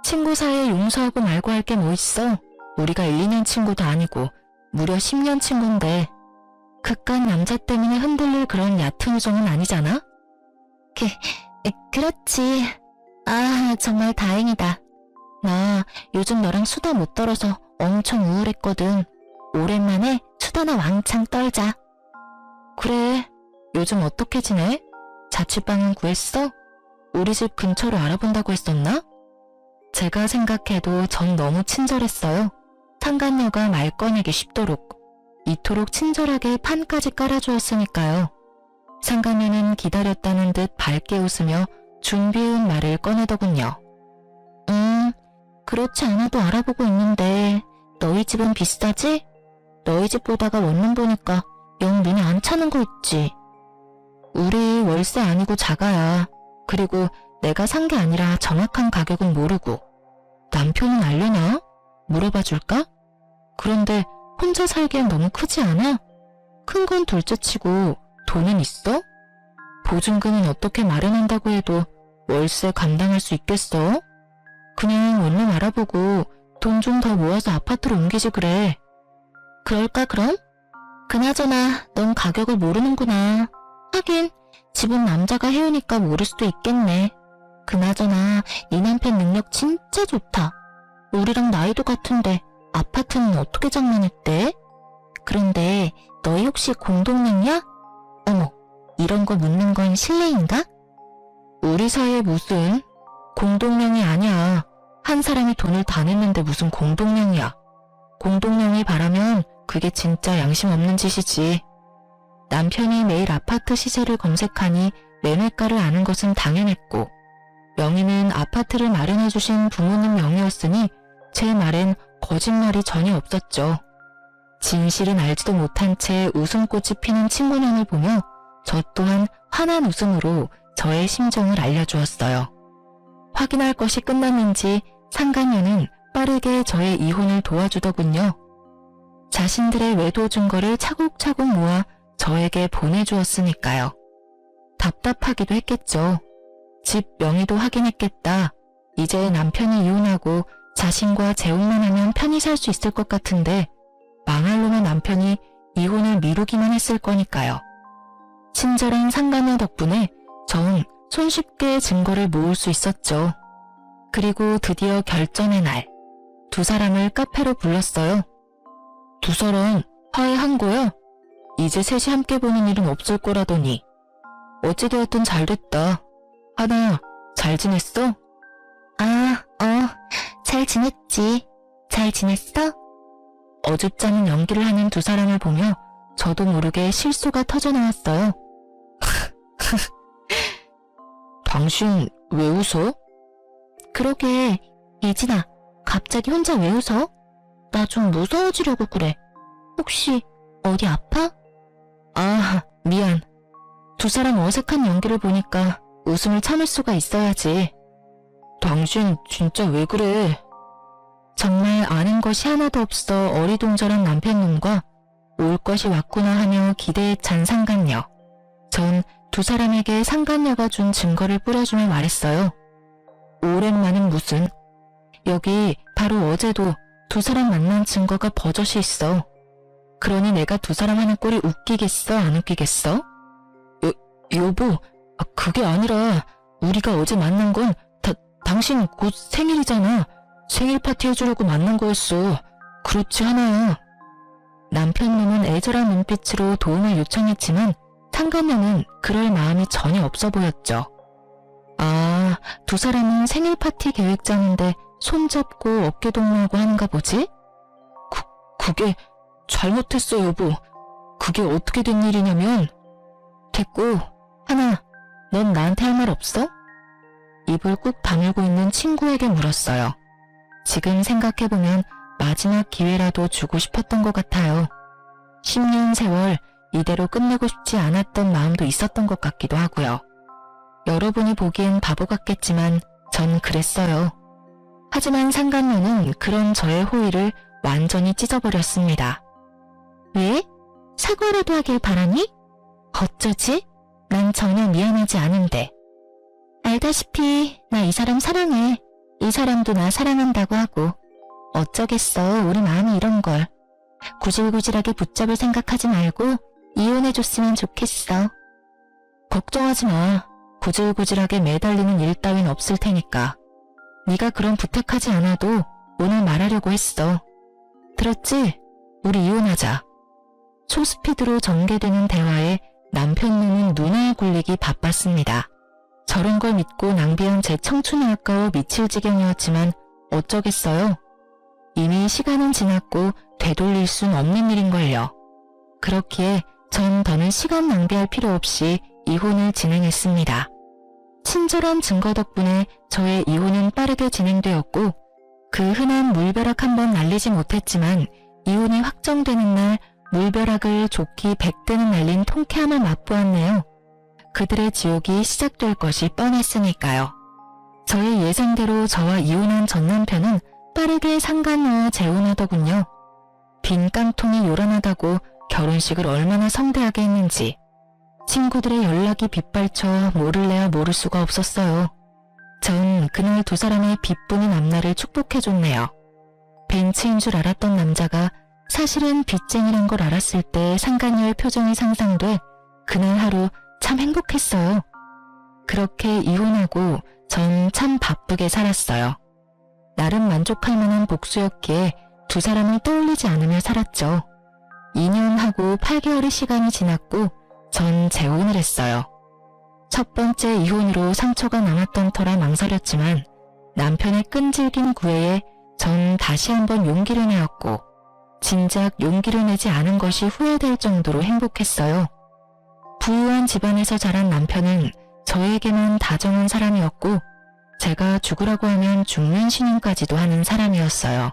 친구 사이에 용서하고 말고 할 게 뭐 있어? 우리가 1, 2년 친구도 아니고 무려 10년 친구인데 그깟 남자 때문에 흔들릴 그런 얕은 우정은 아니잖아? 그렇지. 아, 정말 다행이다. 나 요즘 너랑 수다 못 떨어서 엄청 우울했거든. 오랜만에 수다나 왕창 떨자. 그래. 요즘 어떻게 지내? 자취방은 구했어? 우리 집 근처로 알아본다고 했었나? 제가 생각해도 전 너무 친절했어요. 상간녀가 말 꺼내기 쉽도록. 이토록 친절하게 판까지 깔아주었으니까요. 상간녀는 기다렸다는 듯 밝게 웃으며 준비해온 말을 꺼내더군요. 그렇지 않아도 알아보고 있는데 너희 집은 비싸지? 너희 집 보다가 원룸 보니까 영 눈에 안 차는 거 있지. 우리 월세 아니고 자가야. 그리고 내가 산 게 아니라 정확한 가격은 모르고. 남편은 알려나? 물어봐 줄까? 그런데 혼자 살기엔 너무 크지 않아? 큰 건 둘째치고 돈은 있어? 보증금은 어떻게 마련한다고 해도 월세 감당할 수 있겠어? 그냥 원룸 알아보고 돈 좀 더 모아서 아파트로 옮기지 그래. 그럴까 그럼? 그나저나 넌 가격을 모르는구나. 하긴 집은 남자가 해오니까 모를 수도 있겠네. 그나저나 네 남편 능력 진짜 좋다. 우리랑 나이도 같은데 아파트는 어떻게 장만했대? 그런데 너희 혹시 공동명이야? 어머, 이런 거 묻는 건 실례인가? 우리 사이에 무슨 공동명이 아니야. 한 사람이 돈을 다 냈는데 무슨 공동명이야. 공동명이 바라면 그게 진짜 양심 없는 짓이지. 남편이 매일 아파트 시세를 검색하니 매매가를 아는 것은 당연했고 명의는 아파트를 마련해주신 부모님 명의였으니 제 말엔 거짓말이 전혀 없었죠. 진실은 알지도 못한 채 웃음꽃이 피는 친구년을 보며 저 또한 환한 웃음으로 저의 심정을 알려주었어요. 확인할 것이 끝났는지 상간녀는 빠르게 저의 이혼을 도와주더군요. 자신들의 외도 증거를 차곡차곡 모아 저에게 보내주었으니까요. 답답하기도 했겠죠. 집 명의도 확인했겠다. 이제 남편이 이혼하고 자신과 재혼만 하면 편히 살 수 있을 것 같은데 망할 놈의 남편이 이혼을 미루기만 했을 거니까요. 친절한 상간녀 덕분에 전 손쉽게 증거를 모을 수 있었죠. 그리고 드디어 결전의 날, 두 사람을 카페로 불렀어요. 두 사람 화해한 거야? 이제 셋이 함께 보는 일은 없을 거라더니. 어찌되었든 잘 됐다. 하나, 잘 지냈어? 잘 지냈지. 잘 지냈어? 어줍잖은 연기를 하는 두 사람을 보며 저도 모르게 실수가 터져나왔어요. 당신 왜 웃어? 그러게, 예진아, 갑자기 혼자 왜 웃어? 나 좀 무서워지려고 그래. 혹시 어디 아파? 아, 미안. 두 사람 어색한 연기를 보니까 웃음을 참을 수가 있어야지. 당신 진짜 왜 그래? 정말 아는 것이 하나도 없어 어리둥절한 남편놈과 올 것이 왔구나 하며 기대에 찬 상간녀. 전 두 사람에게 상간녀가 준 증거를 뿌려주며 말했어요. 오랜만은 무슨. 여기 바로 어제도 두 사람 만난 증거가 버젓이 있어. 그러니 내가 두 사람 하는 꼴이 웃기겠어, 안 웃기겠어? 여보, 그게 아니라 우리가 어제 만난 건 당신 곧 생일이잖아. 생일 파티 해주려고 만난 거였어. 그렇지 하나야. 남편놈은 애절한 눈빛으로 도움을 요청했지만 상간녀는 그럴 마음이 전혀 없어 보였죠. 아, 두 사람은 생일 파티 계획장인데 손잡고 어깨 동무하고 하는가 보지? 그게 잘못했어, 여보. 그게 어떻게 된 일이냐면. 됐고, 하나, 넌 나한테 할 말 없어? 입을 꾹 다물고 있는 친구에게 물었어요. 지금 생각해보면 마지막 기회라도 주고 싶었던 것 같아요. 10년 세월 이대로 끝내고 싶지 않았던 마음도 있었던 것 같기도 하고요. 여러분이 보기엔 바보 같겠지만 전 그랬어요. 하지만 상간녀는 그런 저의 호의를 완전히 찢어버렸습니다. 왜? 사과라도 하길 바라니? 어쩌지? 난 전혀 미안하지 않은데. 알다시피 나 이 사람 사랑해. 이 사람도 나 사랑한다고 하고. 어쩌겠어, 우리 마음이 이런 걸. 구질구질하게 붙잡을 생각하지 말고 이혼해줬으면 좋겠어. 걱정하지 마. 구질구질하게 매달리는 일 따윈 없을 테니까. 네가 그런 부탁하지 않아도 오늘 말하려고 했어. 들었지? 우리 이혼하자. 초스피드로 전개되는 대화에 남편 눈은 눈알 굴리기 바빴습니다. 저런 걸 믿고 낭비한 제 청춘이 아까워 미칠 지경이었지만 어쩌겠어요. 이미 시간은 지났고 되돌릴 순 없는 일인걸요. 그렇기에 전 더는 시간 낭비할 필요 없이 이혼을 진행했습니다. 친절한 증거 덕분에 저의 이혼은 빠르게 진행되었고 그 흔한 물벼락 한번 날리지 못했지만 이혼이 확정되는 날 물벼락을 좋기 100대는 날린 통쾌함을 맛보았네요. 그들의 지옥이 시작될 것이 뻔했으니까요. 저의 예상대로 저와 이혼한 전 남편은 빠르게 상간녀와 재혼하더군요. 빈 깡통이 요란하다고 결혼식을 얼마나 성대하게 했는지 친구들의 연락이 빗발쳐 모를래야 모를 수가 없었어요. 전 그날 두 사람의 빚뿐인 앞날을 축복해줬네요. 벤츠인 줄 알았던 남자가 사실은 빚쟁이란 걸 알았을 때 상간녀의 표정이 상상돼 그날 하루 참 행복했어요. 그렇게 이혼하고 전 참 바쁘게 살았어요. 나름 만족할 만한 복수였기에 두 사람을 떠올리지 않으며 살았죠. 2년하고 8개월의 시간이 지났고 전 재혼을 했어요. 첫 번째 이혼으로 상처가 남았던 터라 망설였지만 남편의 끈질긴 구애에 전 다시 한번 용기를 내었고 진작 용기를 내지 않은 것이 후회될 정도로 행복했어요. 부유한 집안에서 자란 남편은 저에게만 다정한 사람이었고 제가 죽으라고 하면 죽는 신용까지도 하는 사람이었어요.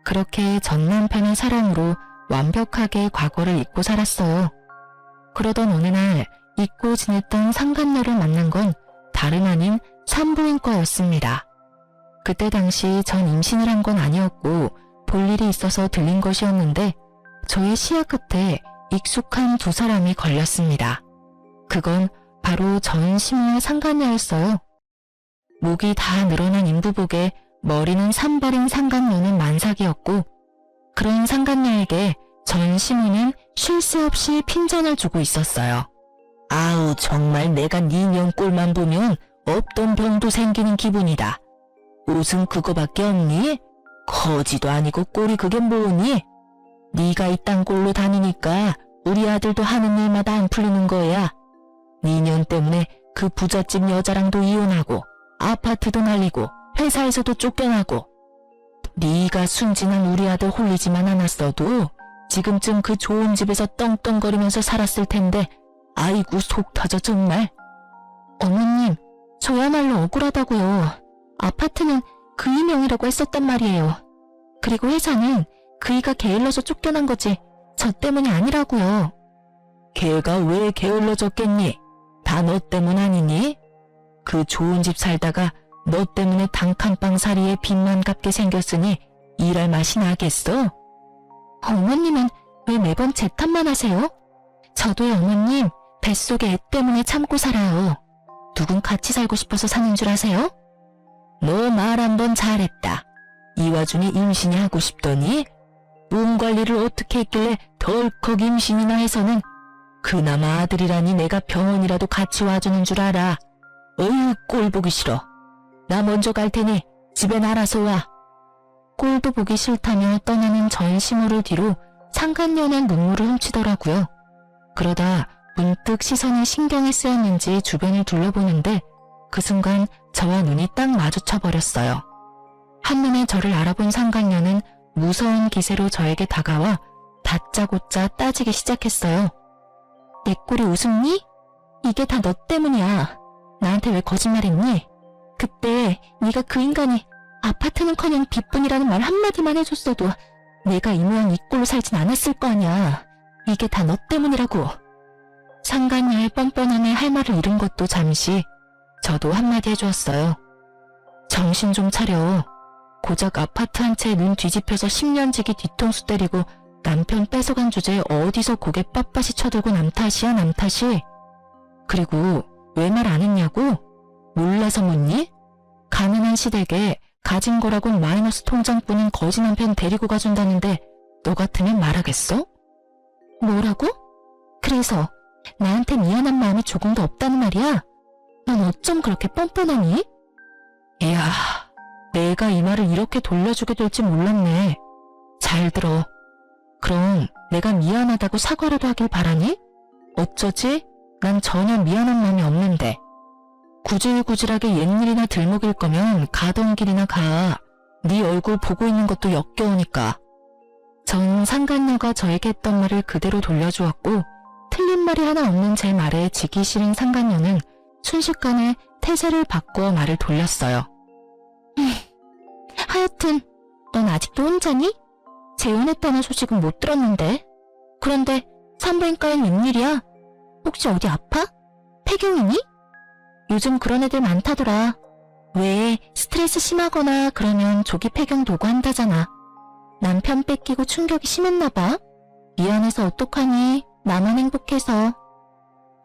그렇게 전 남편의 사랑으로 완벽하게 과거를 잊고 살았어요. 그러던 어느 날 잊고 지냈던 상간녀를 만난 건 다름 아닌 산부인과였습니다. 그때 당시 전 임신을 한 건 아니었고 볼 일이 있어서 들린 것이었는데 저의 시야 끝에 익숙한 두 사람이 걸렸습니다. 그건 바로 전 시모의 상간녀였어요. 목이 다 늘어난 인부복에 머리는 산발인 상간녀는 만삭이었고 그런 상간녀에게 전 시모는 쉴 새 없이 핀잔을 주고 있었어요. 아우 정말 내가 네 년 꼴만 보면 없던 병도 생기는 기분이다. 옷은 그거밖에 없니? 거지도 아니고 꼴이 그게 뭐니? 네가 이딴 꼴로 다니니까 우리 아들도 하는 일마다 안 풀리는 거야. 네 년 때문에 그 부잣집 여자랑도 이혼하고 아파트도 날리고 회사에서도 쫓겨나고 네가 순진한 우리 아들 홀리지만 않았어도 지금쯤 그 좋은 집에서 떵떵거리면서 살았을 텐데 아이고 속 터져 정말. 어머님 저야말로 억울하다고요. 아파트는 그이 명의라고 했었단 말이에요. 그리고 회사는 그이가 게을러서 쫓겨난 거지 저 때문이 아니라고요. 걔가 왜 게을러졌겠니? 다 너 때문 아니니? 그 좋은 집 살다가 너 때문에 단칸방살이에 빚만 갚게 생겼으니 일할 맛이 나겠어? 어머님은 왜 매번 제 탓만 하세요? 저도요 어머님 뱃속에 애 때문에 참고 살아요. 누군 같이 살고 싶어서 사는 줄 아세요? 너 말 한번 잘했다. 이 와중에 임신이 하고 싶더니 몸 관리를 어떻게 했길래 덜컥 임신이나 해서는 그나마 아들이라니 내가 병원이라도 같이 와주는 줄 알아. 어휴 꼴 보기 싫어. 나 먼저 갈 테니 집엔 알아서 와. 꼴도 보기 싫다며 떠나는 전 시모를 뒤로 상간녀는 눈물을 훔치더라고요. 그러다 문득 시선이 신경이 쓰였는지 주변을 둘러보는데 그 순간 저와 눈이 딱 마주쳐버렸어요. 한눈에 저를 알아본 상간녀는 무서운 기세로 저에게 다가와 다짜고짜 따지기 시작했어요. 내 꼴이 우습니? 이게 다 너 때문이야. 나한테 왜 거짓말했니? 그때 네가 그 인간이 아파트는커녕 빚뿐이라는 말 한마디만 해줬어도 내가 이 모양 이 꼴로 살진 않았을 거 아니야. 이게 다 너 때문이라고. 상간녀의 뻔뻔함에 할 말을 잃은 것도 잠시 저도 한마디 해주었어요. 정신 좀 차려. 고작 아파트 한 채 눈 뒤집혀서 10년 지기 뒤통수 때리고 남편 뺏어간 주제에 어디서 고개 빳빳이 쳐들고 남 탓이야 남 탓이. 그리고 왜 말 안 했냐고? 몰라서 묻니? 가난한 시댁에 가진 거라곤 마이너스 통장뿐인 거지 남편 데리고 가준다는데 너 같으면 말하겠어? 뭐라고? 그래서 나한테 미안한 마음이 조금도 없다는 말이야? 넌 어쩜 그렇게 뻔뻔하니? 이야, 내가 이 말을 이렇게 돌려주게 될지 몰랐네. 잘 들어. 그럼 내가 미안하다고 사과라도 하길 바라니? 어쩌지? 난 전혀 미안한 마음이 없는데. 구질구질하게 옛일이나 들먹일 거면 가던 길이나 가. 네 얼굴 보고 있는 것도 역겨우니까. 전 상간녀가 저에게 했던 말을 그대로 돌려주었고 틀린 말이 하나 없는 제 말에 지기 싫은 상간녀는 순식간에 태세를 바꾸어 말을 돌렸어요. 하여튼 넌 아직도 혼자니? 재혼했다는 소식은 못 들었는데. 그런데 산부인과엔 웬일이야? 혹시 어디 아파? 폐경이니? 요즘 그런 애들 많다더라. 왜 스트레스 심하거나 그러면 조기 폐경 도구 한다잖아. 남편 뺏기고 충격이 심했나봐. 미안해서 어떡하니? 나만 행복해서.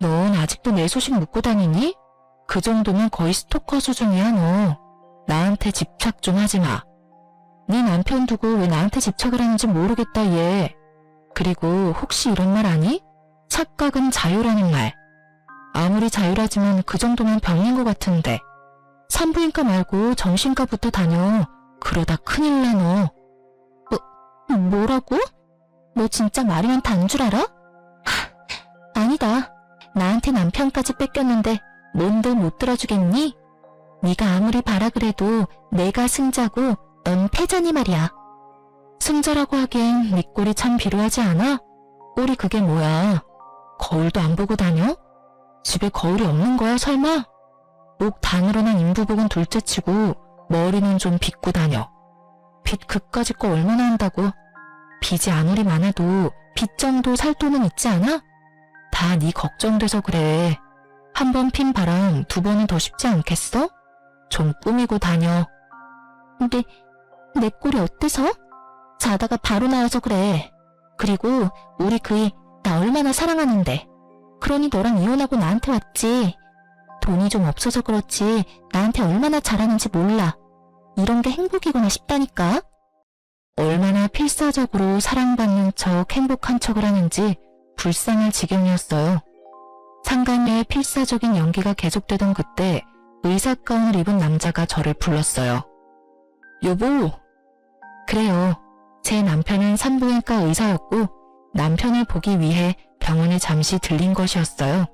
넌 아직도 내 소식 묻고 다니니? 그 정도면 거의 스토커 수준이야 너. 나한테 집착 좀 하지 마. 네 남편 두고 왜 나한테 집착을 하는지 모르겠다 얘. 그리고 혹시 이런 말 아니? 착각은 자유라는 말. 아무리 자유라지만 그 정도면 병인 것 같은데. 산부인과 말고 정신과부터 다녀. 그러다 큰일 나 너. 뭐라고? 너 진짜 말이면 단 줄 알아? 아니다. 나한테 남편까지 뺏겼는데 뭔들 못 들어주겠니? 네가 아무리 바라 그래도 내가 승자고 넌 패자니 말이야. 승자라고 하기엔 네 꼴이 참 비루하지 않아? 꼴이 그게 뭐야? 거울도 안 보고 다녀? 집에 거울이 없는 거야 설마? 목 단으로 난 인부복은 둘째치고 머리는 좀 빗고 다녀. 빚 그까짓 거 얼마나 한다고? 빚이 아무리 많아도 빚 정도 살 돈은 있지 않아? 다 네 걱정돼서 그래. 한 번 핀 바람 두 번은 더 쉽지 않겠어? 좀 꾸미고 다녀. 근데 내 꼴이 어때서? 자다가 바로 나와서 그래. 그리고 우리 그이 나 얼마나 사랑하는데. 그러니 너랑 이혼하고 나한테 왔지. 돈이 좀 없어서 그렇지 나한테 얼마나 잘하는지 몰라. 이런 게 행복이구나 싶다니까. 얼마나 필사적으로 사랑받는 척 행복한 척을 하는지 불쌍할 지경이었어요. 상간녀의 필사적인 연기가 계속되던 그때 의사 가운을 입은 남자가 저를 불렀어요. 여보. 그래요. 제 남편은 산부인과 의사였고 남편을 보기 위해 병원에 잠시 들린 것이었어요.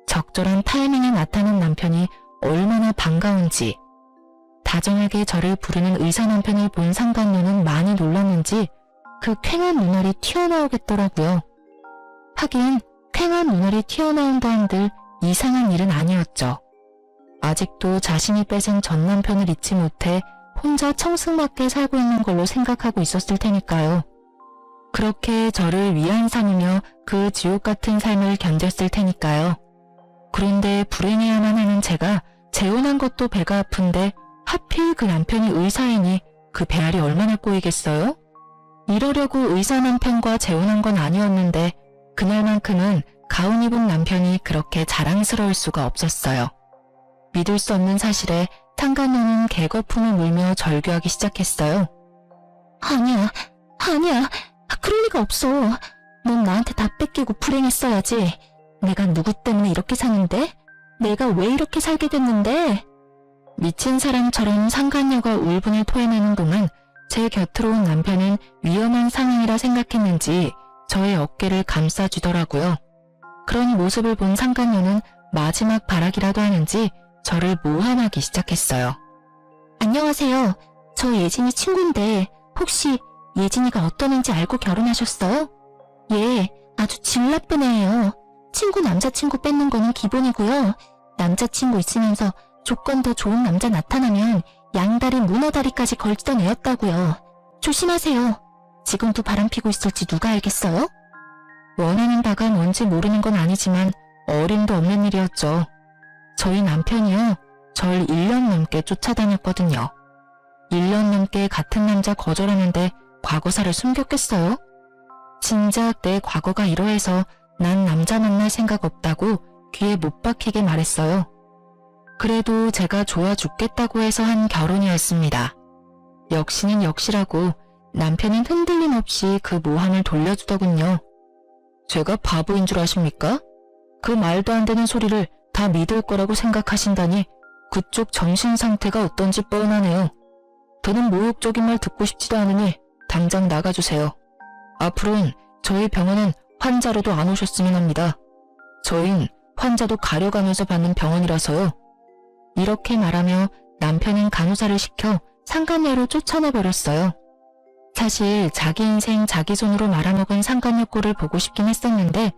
적절한 타이밍에 나타난 남편이 얼마나 반가운지. 다정하게 저를 부르는 의사 남편을 본 상간녀는 많이 놀랐는지 그 퀭한 눈알이 튀어나오겠더라고요. 하긴 퀭한 눈알이 튀어나온다 한들 이상한 일은 아니었죠. 아직도 자신이 뺏은 전 남편을 잊지 못해 혼자 청승맞게 살고 있는 걸로 생각하고 있었을 테니까요. 그렇게 저를 위안 삼으며 그 지옥 같은 삶을 견뎠을 테니까요. 그런데 불행해야만 하는 제가 재혼한 것도 배가 아픈데 하필 그 남편이 의사이니 그 배알이 얼마나 꼬이겠어요? 이러려고 의사 남편과 재혼한 건 아니었는데 그날만큼은 가운 입은 남편이 그렇게 자랑스러울 수가 없었어요. 믿을 수 없는 사실에 상간녀는 개거품을 물며 절규하기 시작했어요. 아니야. 그럴 리가 없어. 넌 나한테 다 뺏기고 불행했어야지. 내가 누구 때문에 이렇게 사는데? 내가 왜 이렇게 살게 됐는데? 미친 사람처럼 상간녀가 울분을 토해내는 동안 제 곁으로 온 남편은 위험한 상황이라 생각했는지 저의 어깨를 감싸주더라고요. 그런 모습을 본 상간녀는 마지막 발악이라도 하는지 저를 모함하기 시작했어요. 안녕하세요. 저 예진이 친구인데 혹시 예진이가 어떤 애인지 알고 결혼하셨어요? 예, 아주 질 나쁜 애예요. 친구 남자친구 뺏는 거는 기본이고요. 남자친구 있으면서 조건 더 좋은 남자 나타나면 양다리 문어다리까지 걸치던 애였다고요. 조심하세요. 지금도 바람피고 있을지 누가 알겠어요? 원하는 바가 뭔지 모르는 건 아니지만 어림도 없는 일이었죠. 저희 남편이요. 절 1년 넘게 쫓아다녔거든요. 1년 넘게 같은 남자 거절하는데 과거사를 숨겼겠어요? 진작 내 과거가 이러해서 난 남자 만날 생각 없다고 귀에 못 박히게 말했어요. 그래도 제가 좋아 죽겠다고 해서 한 결혼이었습니다. 역시는 역시라고 남편은 흔들림 없이 그 모함을 돌려주더군요. 제가 바보인 줄 아십니까? 그 말도 안 되는 소리를 다 믿을 거라고 생각하신다니 그쪽 정신 상태가 어떤지 뻔하네요. 더는 모욕적인 말 듣고 싶지도 않으니 당장 나가주세요. 앞으로는 저희 병원은 환자로도 안 오셨으면 합니다. 저흰 환자도 가려가면서 받는 병원이라서요. 이렇게 말하며 남편은 간호사를 시켜 상간녀로 쫓아내버렸어요. 사실 자기 인생 자기 손으로 말아먹은 상간녀 꼴을 보고 싶긴 했었는데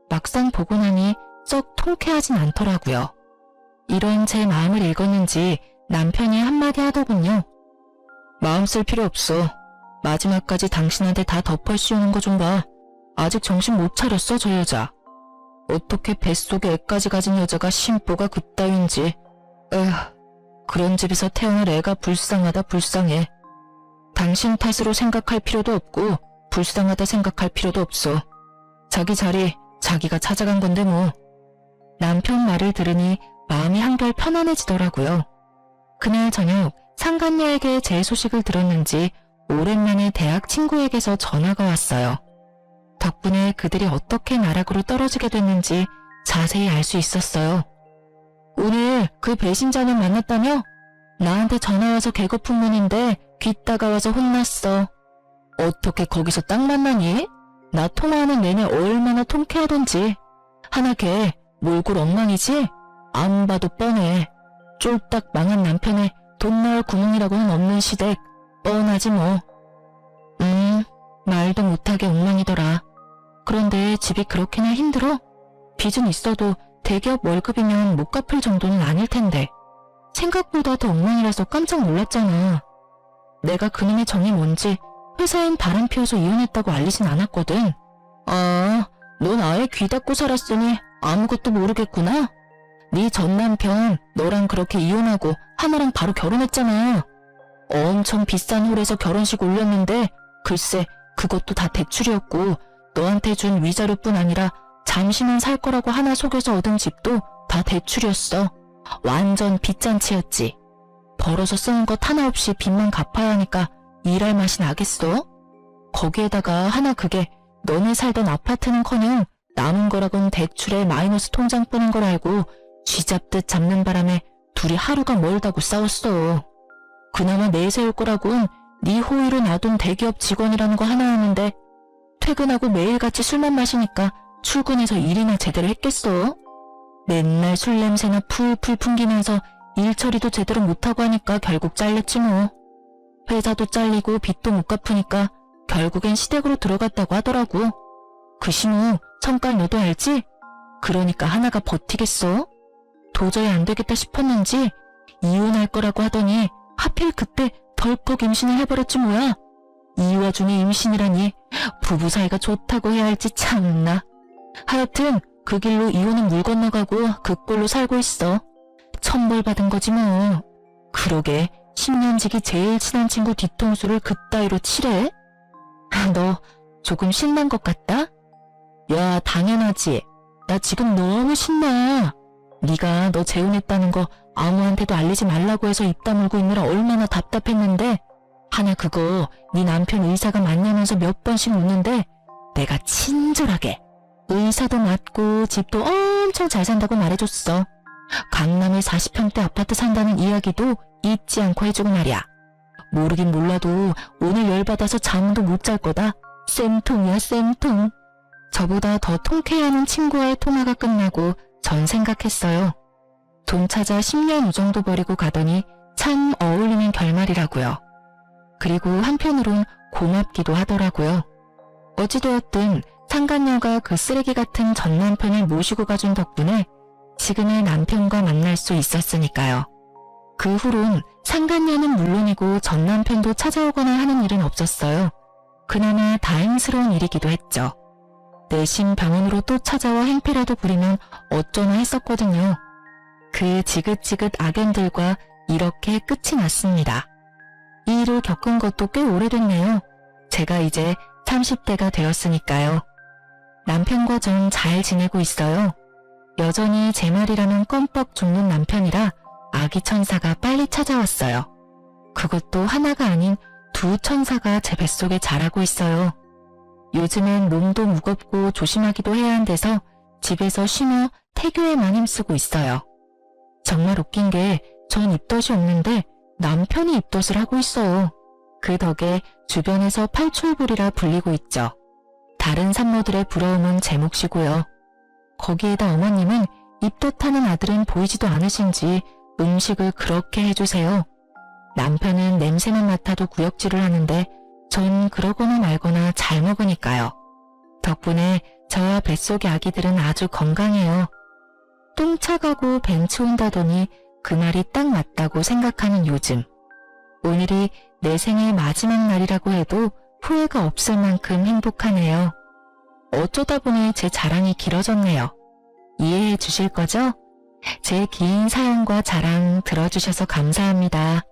막상 보고 나니 썩 통쾌하진 않더라고요. 이런 제 마음을 읽었는지 남편이 한마디 하더군요. 마음 쓸 필요 없어. 마지막까지 당신한테 다 덮어 씌우는 거 좀 봐. 아직 정신 못 차렸어 저 여자. 어떻게 뱃속에 애까지 가진 여자가 심보가 그따윈지. 에휴, 그런 집에서 태어날 애가 불쌍하다 불쌍해. 당신 탓으로 생각할 필요도 없고 불쌍하다 생각할 필요도 없어. 자기 자리 자기가 찾아간 건데 뭐. 남편 말을 들으니 마음이 한결 편안해지더라고요. 그날 저녁 상간녀에게 제 소식을 들었는지 오랜만에 대학 친구에게서 전화가 왔어요. 덕분에 그들이 어떻게 나락으로 떨어지게 됐는지 자세히 알 수 있었어요. 오늘 그 배신자는 만났다며? 나한테 전화와서 개거품문인데 귀 따가워서 혼났어. 어떻게 거기서 딱 만나니? 나 통화하는 내내 얼마나 통쾌하던지. 하나 걔 몰골 엉망이지? 안 봐도 뻔해. 쫄딱 망한 남편의 돈 나올 구멍이라고는 없는 시댁. 뻔하지 뭐. 말도 못하게 엉망이더라. 그런데 집이 그렇게나 힘들어? 빚은 있어도 대기업 월급이면 못 갚을 정도는 아닐 텐데. 생각보다 더 엉망이라서 깜짝 놀랐잖아. 내가 그놈의 정이 뭔지 회사엔 바람 피워서 이혼했다고 알리진 않았거든. 아, 넌 아예 귀 닫고 살았으니 아무것도 모르겠구나. 네 전 남편 너랑 그렇게 이혼하고 하나랑 바로 결혼했잖아. 엄청 비싼 홀에서 결혼식 올렸는데 글쎄 그것도 다 대출이었고 너한테 준 위자료뿐 아니라 잠시만 살 거라고 하나 속여서 얻은 집도 다 대출이었어. 완전 빚잔치였지. 벌어서 쓰는 것 하나 없이 빚만 갚아야 하니까 일할 맛이 나겠어? 거기에다가 하나 그게 너네 살던 아파트는커녕 남은 거라곤 대출에 마이너스 통장뿐인 걸 알고 쥐잡듯 잡는 바람에 둘이 하루가 멀다고 싸웠어. 그나마 내세울 거라곤 네 호의로 놔둔 대기업 직원이라는 거 하나였는데 퇴근하고 매일같이 술만 마시니까 출근해서 일이나 제대로 했겠어? 맨날 술 냄새나 풀풀 풍기면서 일 처리도 제대로 못하고 하니까 결국 잘렸지 뭐. 회사도 잘리고 빚도 못 갚으니까 결국엔 시댁으로 들어갔다고 하더라고. 그 신우 성깔 너도 알지? 그러니까 하나가 버티겠어? 도저히 안 되겠다 싶었는지 이혼할 거라고 하더니 하필 그때 덜컥 임신을 해버렸지 뭐야. 이 와중에 임신이라니 부부 사이가 좋다고 해야 할지 참나. 하여튼 그 길로 이혼은 물 건너가고 그 꼴로 살고 있어. 천벌 받은 거지 뭐. 그러게 10년 지기 제일 친한 친구 뒤통수를 그따위로 치래? 너 조금 신난 것 같다? 야 당연하지. 나 지금 너무 신나. 네가 너 재혼했다는 거 아무한테도 알리지 말라고 해서 입 다물고 있느라 얼마나 답답했는데 하나 그거 네 남편 의사가 맞냐면서 몇 번씩 묻는데 내가 친절하게 의사도 맞고 집도 엄청 잘 산다고 말해줬어. 강남에 40평대 아파트 산다는 이야기도 잊지 않고 해주고 말이야. 모르긴 몰라도 오늘 열받아서 잠도 못 잘 거다. 쌤통이야 쌤통. 저보다 더 통쾌해하는 친구와의 통화가 끝나고 전 생각했어요. 돈 찾아 10년 후 정도 버리고 가더니 참 어울리는 결말이라고요. 그리고 한편으론 고맙기도 하더라고요. 어찌되었든 상간녀가 그 쓰레기 같은 전 남편을 모시고 가준 덕분에 지금의 남편과 만날 수 있었으니까요. 그 후론 상간녀는 물론이고 전 남편도 찾아오거나 하는 일은 없었어요. 그나마 다행스러운 일이기도 했죠. 내심 병원으로 또 찾아와 행패라도 부리면 어쩌나 했었거든요. 그 지긋지긋 악연들과 이렇게 끝이 났습니다. 이 일을 겪은 것도 꽤 오래됐네요. 제가 이제 30대가 되었으니까요. 남편과 전 잘 지내고 있어요. 여전히 제 말이라면 껌뻑 죽는 남편이라 아기 천사가 빨리 찾아왔어요. 그것도 하나가 아닌 두 천사가 제 뱃속에 자라고 있어요. 요즘엔 몸도 무겁고 조심하기도 해야 한대서 집에서 쉬며 태교에만 힘쓰고 있어요. 정말 웃긴 게 전 입덧이 없는데 남편이 입덧을 하고 있어요. 그 덕에 주변에서 팔출불이라 불리고 있죠. 다른 산모들의 부러움은 제 몫이고요. 거기에다 어머님은 입덧하는 아들은 보이지도 않으신지 음식을 그렇게 해주세요. 남편은 냄새만 맡아도 구역질을 하는데 전 그러거나 말거나 잘 먹으니까요. 덕분에 저와 뱃속의 아기들은 아주 건강해요. 똥 차가고 벤치 온다더니 그 말이 딱 맞다고 생각하는 요즘. 오늘이 내 생의 마지막 날이라고 해도 후회가 없을 만큼 행복하네요. 어쩌다 보니 제 자랑이 길어졌네요. 이해해 주실 거죠? 제 긴 사연과 자랑 들어주셔서 감사합니다.